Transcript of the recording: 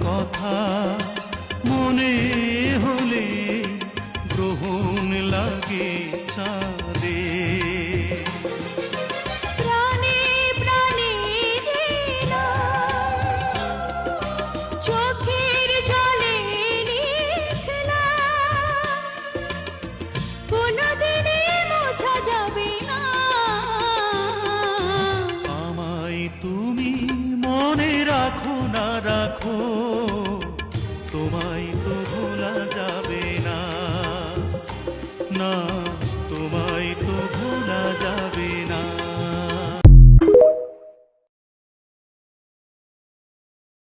কথা মনে হলে গ্রহণ লাগে চাঁদে। প্রাণে প্রাণে যেন চোখের জলে লিখলাম, কোনদিনই মোছা যাবে না। আমায় তুমি মনে রাখো না রাখো,